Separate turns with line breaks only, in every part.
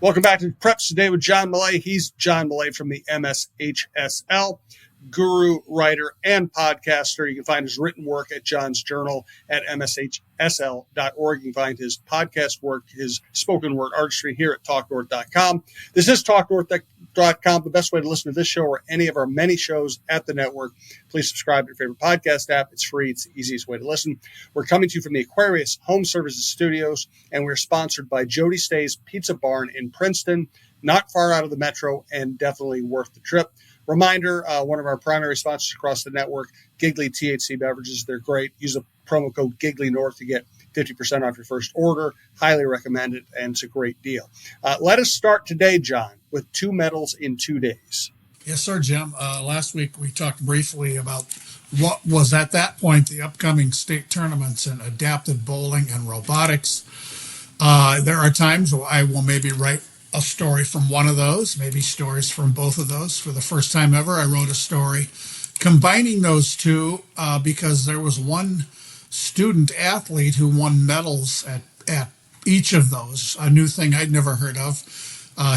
Welcome back to Preps Today with John Millea. He's John Millea from the MSHSL, guru, writer, and podcaster. You can find his written work at John's Journal at MSHSL.org. You can find his podcast work, his spoken word artistry here at TalkNorth.com. This is TalkNorth.com, the best way to listen to this show or any of our many shows at the network. Please subscribe to your favorite podcast app. It's free. It's the easiest way to listen. We're coming to you from the Aquarius Home Services Studios, and we're sponsored by Jody Stay's Pizza Barn in Princeton, not far out of the metro and definitely worth the trip. Reminder, one of our primary sponsors across the network, Giggly THC Beverages. They're great. Use the promo code GigglyNorth to get 50% off your first order. Highly recommend it, and it's a great deal. Let us start today, John, with 2 medals in 2 days.
Yes, sir, Jim. Last week we talked briefly about what was at that point the upcoming state tournaments in adapted bowling and robotics. There are times where I will maybe write a story from one of those, maybe stories from both of those. For the first time ever, I wrote a story combining those two because there was one student athlete who won medals at each of those, a new thing I'd never heard of.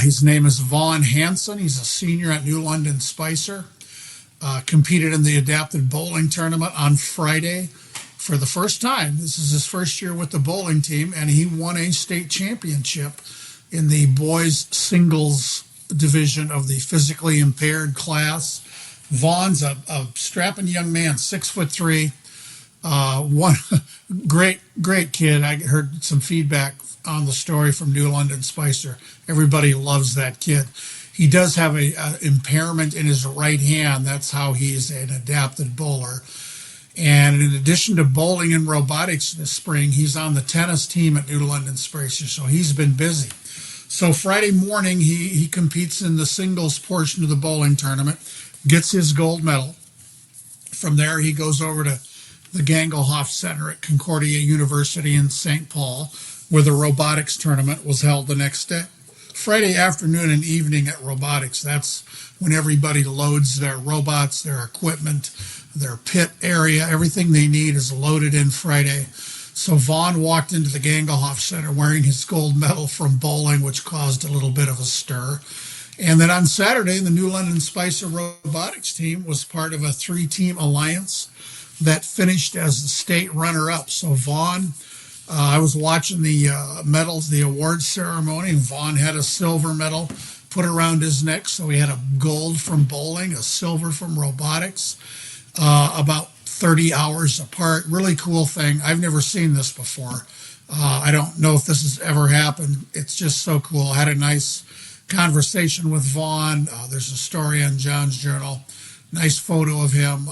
His name is Vaughn Hansen. He's a senior at New London Spicer. Competed in the adapted bowling tournament on Friday for the first time. This is his first year with the bowling team, and he won a state championship in the boys singles division of the physically impaired class. Vaughn's a strapping young man, 6'3", one great kid. I heard some feedback on the story from New London Spicer. Everybody loves that kid. He does have a impairment in his right hand. That's how he's an adapted bowler. And in addition to bowling and robotics this spring, he's on the tennis team at New London Spicer, so he's been busy. So Friday morning, he competes in the singles portion of the bowling tournament, gets his gold medal. From there, he goes over to the Gangelhoff Center at Concordia University in St. Paul, where the robotics tournament was held the next day. Friday afternoon and evening at robotics, that's when everybody loads their robots, their equipment, their pit area, everything they need is loaded in Friday. So Vaughn walked into the Gangelhoff Center wearing his gold medal from bowling, which caused a little bit of a stir. And then on Saturday, the New London Spicer robotics team was part of a 3-team alliance that finished as the state runner-up. So Vaughn, I was watching the medals, the awards ceremony. Vaughn had a silver medal put around his neck. So he had a gold from bowling, a silver from robotics, about 30 hours apart. Really cool thing. I've never seen this before. I don't know if this has ever happened. It's just so cool. I had a nice conversation with Vaughn. There's a story on John's Journal. Nice photo of him.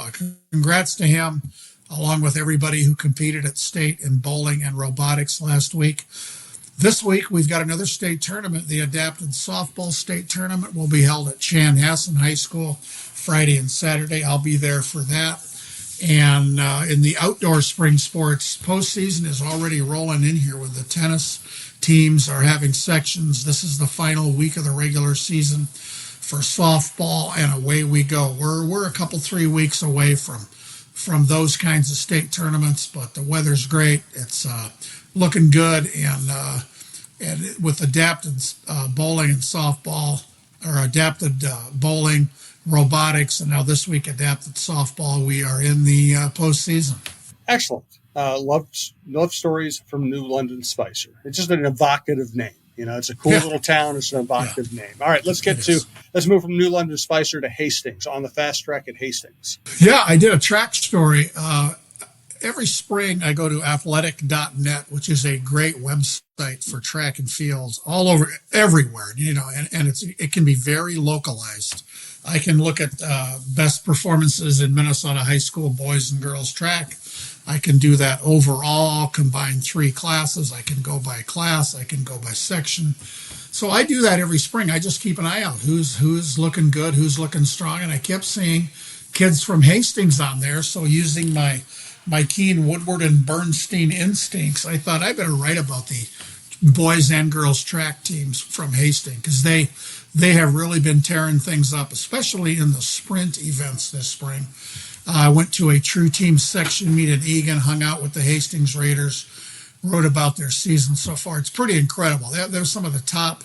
Congrats to him, along with everybody who competed at state in bowling and robotics last week. This week, we've got another state tournament. The adapted softball state tournament will be held at Chanhassen High School Friday and Saturday. I'll be there for that. And in the outdoor spring sports, postseason is already rolling in here with the tennis teams are having sections. This is the final week of the regular season for softball, and away we go. We're a couple, 3 weeks away from those kinds of state tournaments, but the weather's great. It's looking good, and with adapted bowling and softball, or adapted bowling, robotics, and now this week adapted softball, we are in the postseason.
Excellent. Love stories from New London Spicer. It's just an evocative name. You know, it's a cool little town. It's an evocative name. All right, let's move from New London Spicer to Hastings, on the fast track at Hastings.
Yeah, I did a track story. Every spring I go to athletic.net, which is a great website for track and fields all over, everywhere, you know, and it can be very localized. I can look at best performances in Minnesota high school boys and girls track. I can do that overall, combine 3 classes. I can go by class. I can go by section. So I do that every spring. I just keep an eye out. Who's looking good, who's looking strong. And I kept seeing kids from Hastings on there. So using my keen Woodward and Bernstein instincts, I thought I better write about the boys and girls track teams from Hastings, because they have really been tearing things up, especially in the sprint events this spring. I went to a True Team section meet in Eagan, hung out with the Hastings Raiders, wrote about their season so far. It's pretty incredible. They're some of the top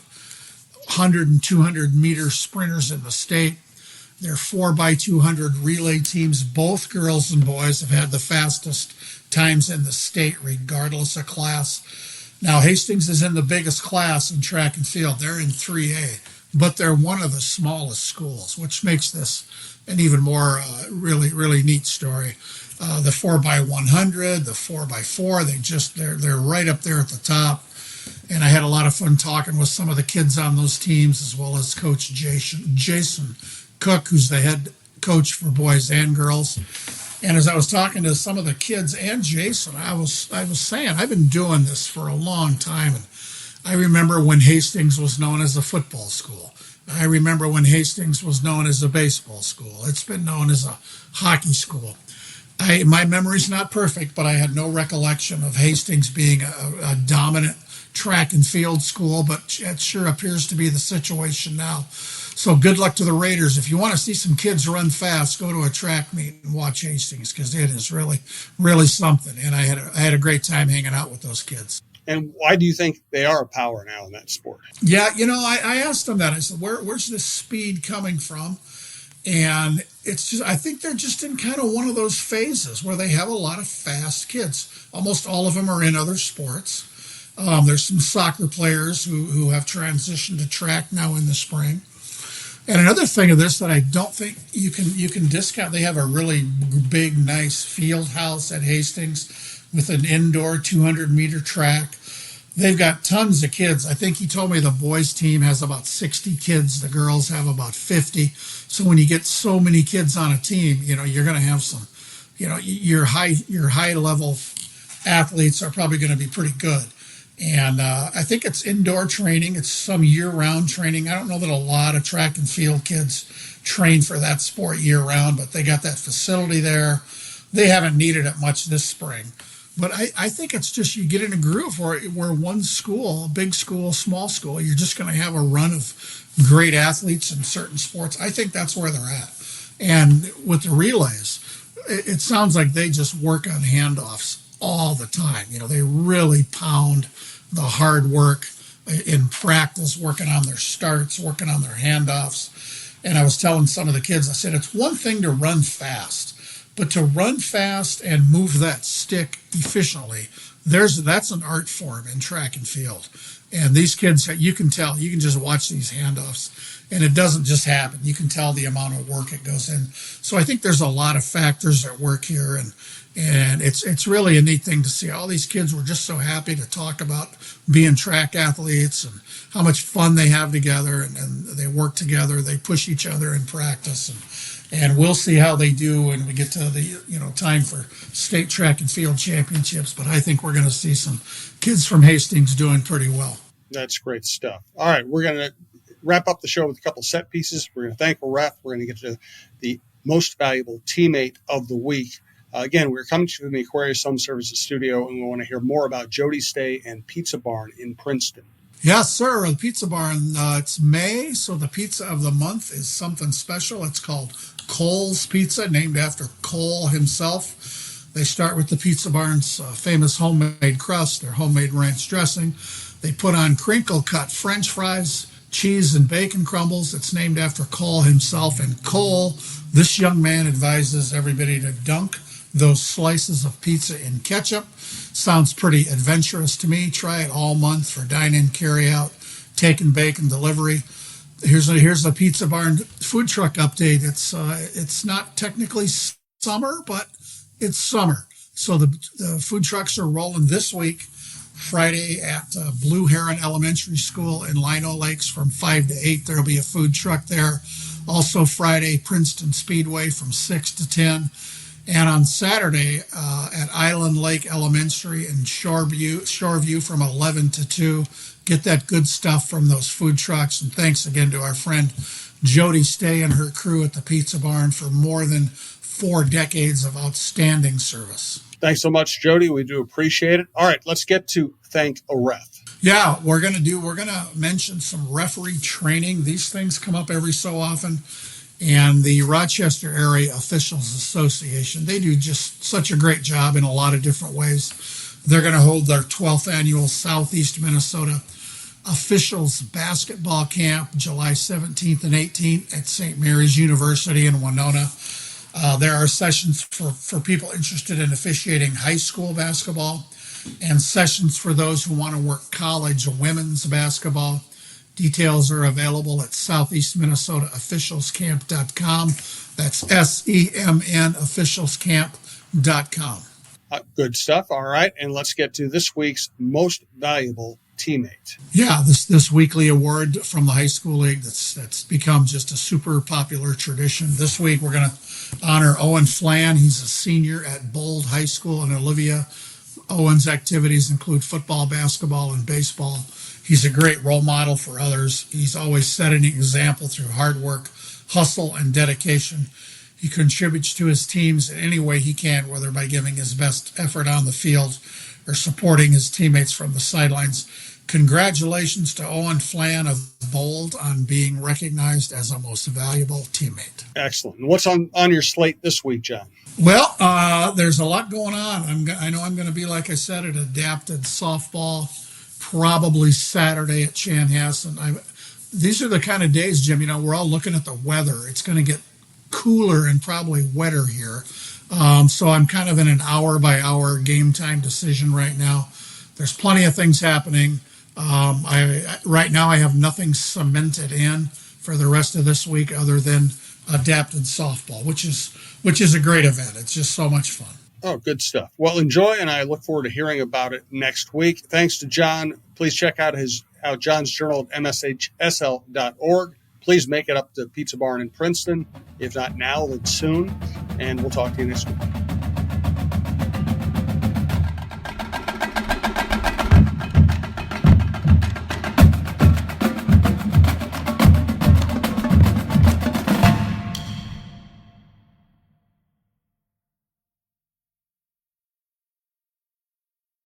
100 and 200 meter sprinters in the state. Their 4x200 relay teams, both girls and boys, have had the fastest times in the state, regardless of class. Now, Hastings is in the biggest class in track and field. They're in 3A, but they're one of the smallest schools, which makes this an even more really neat story. The 4x100, the 4x4, they're right up there at the top. And I had a lot of fun talking with some of the kids on those teams, as well as Coach Jason Cook, who's the head coach for boys and girls. And as I was talking to some of the kids and Jason, I was saying I've been doing this for a long time, and I remember when Hastings was known as a football school. I remember when Hastings was known as a baseball school. It's been known as a hockey school. My memory's not perfect, but I had no recollection of Hastings being a dominant track and field school, but it sure appears to be the situation now. So good luck to the Raiders. If you want to see some kids run fast, go to a track meet and watch Hastings, because it is really something. And I had a great time hanging out with those kids.
And why do you think they are a power now in that sport?
Yeah, I asked them that. I said, where's this speed coming from? And it's just, I think they're just in kind of one of those phases where they have a lot of fast kids. Almost all of them are in other sports. There's some soccer players who have transitioned to track now in the spring. And another thing of this that I don't think you can discount, they have a really big, nice field house at Hastings with an indoor 200-meter track. They've got tons of kids. I think he told me the boys team has about 60 kids. The girls have about 50. So when you get so many kids on a team, you're going to have some, your high level athletes are probably going to be pretty good. And I think it's indoor training. It's some year-round training. I don't know that a lot of track and field kids train for that sport year-round, but they got that facility there. They haven't needed it much this spring. But I think it's just you get in a groove where one school, big school, small school, you're just going to have a run of great athletes in certain sports. I think that's where they're at. And with the relays, it sounds like they just work on handoffs all the time. They really pound the hard work in practice, working on their starts, working on their handoffs. And I was telling some of the kids, I said, it's one thing to run fast, but to run fast and move that stick efficiently, that's an art form in track and field. And these kids, you can tell, you can just watch these handoffs, and it doesn't just happen. You can tell the amount of work it goes in. So I think there's a lot of factors at work here, and it's really a neat thing to see. All these kids were just so happy to talk about being track athletes and how much fun they have together, and they work together. They push each other in practice, and we'll see how they do when we get to the time for state track and field championships. But I think we're going to see some kids from Hastings doing pretty well.
That's great stuff. All right, we're going to wrap up the show with a couple set pieces. We're going to thank a ref. We're going to get to the most valuable teammate of the week. Again, we're coming to you from the Aquarius Home Services studio, and we want to hear more about Jody Stay and Pizza Barn in Princeton.
Yes, sir. The Pizza Barn, it's May, so the pizza of the month is something special. It's called Cole's Pizza, named after Cole himself. They start with the Pizza Barn's famous homemade crust, their homemade ranch dressing. They put on crinkle-cut French fries, cheese, and bacon crumbles. It's named after Cole himself. And Cole, this young man, advises everybody to dunk those slices of pizza in ketchup. Sounds pretty adventurous to me. Try it all month for dine-in, carry-out, take-and bake, and delivery. Here's a Pizza Barn food truck update. It's not technically summer, but it's summer. So the food trucks are rolling this week. Friday at Blue Heron Elementary School in Lino Lakes from 5 to 8. There'll be a food truck there. Also Friday, Princeton Speedway from 6 to 10. And on Saturday at Island Lake Elementary in Shoreview from 11 to 2. Get that good stuff from those food trucks. And thanks again to our friend Jody Stay and her crew at the Pizza Barn for more than 4 decades of outstanding service.
Thanks so much, Jody. We do appreciate it. All right, let's get to thank a ref.
Yeah, we're gonna mention some referee training. These things come up every so often. And the Rochester Area Officials Association, they do just such a great job in a lot of different ways. They're going to hold their 12th annual Southeast Minnesota officials basketball camp July 17th and 18th at St. Mary's University in Winona. There are sessions for people interested in officiating high school basketball and sessions for those who want to work college women's basketball. Details are available at southeastminnesotaofficialscamp.com. That's SEMN officialscamp.com.
Good stuff. All right. And let's get to this week's most valuable teammate.
Yeah, this weekly award from the high school league that's become just a super popular tradition. This week we're going to honor Owen Flan. He's a senior at Bold High School in Olivia. Owen's activities include football, basketball, and baseball. He's a great role model for others. He's always set an example through hard work, hustle, and dedication. He contributes to his teams in any way he can, whether by giving his best effort on the field or supporting his teammates from the sidelines. Congratulations to Owen Flan of Bold on being recognized as a most valuable teammate.
Excellent. What's on your slate this week, John?
Well, there's a lot going on. I know I'm going to be, like I said, at adapted softball, probably Saturday at Chanhassen. These are the kind of days, Jim, we're all looking at the weather. It's going to get cooler and probably wetter here. So I'm kind of in an hour-by-hour game time decision right now. There's plenty of things happening. Right now I have nothing cemented in for the rest of this week other than adapted softball, which is a great event. It's just so much fun.
Oh, good stuff. Well, enjoy, and I look forward to hearing about it next week. Thanks to John. Please check out John's Journal at MSHSL.org. Please make it up to Pizza Barn in Princeton. If not now, then soon. And we'll talk to you next week.